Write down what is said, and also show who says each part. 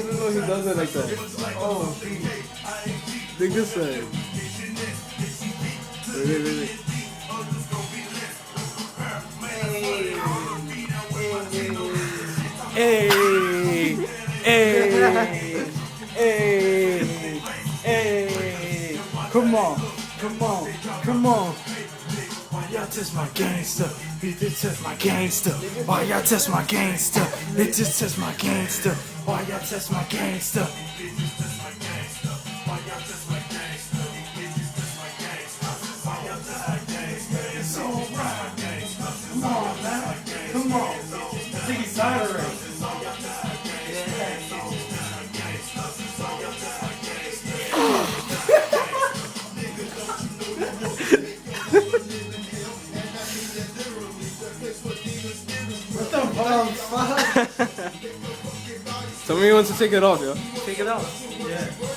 Speaker 1: didn't know he does it like that. Oh, dig this side. Wait. Hey, hey. Come on. Why y'all test my gangster? He did test my gangster. Why y'all test my gangster? They just test my gangster. Why y'all test my gangster? It's alright. Come on, man. Come on. I think he's tired already. What the fuck? Somebody wants to take it off, yo.
Speaker 2: Take it out.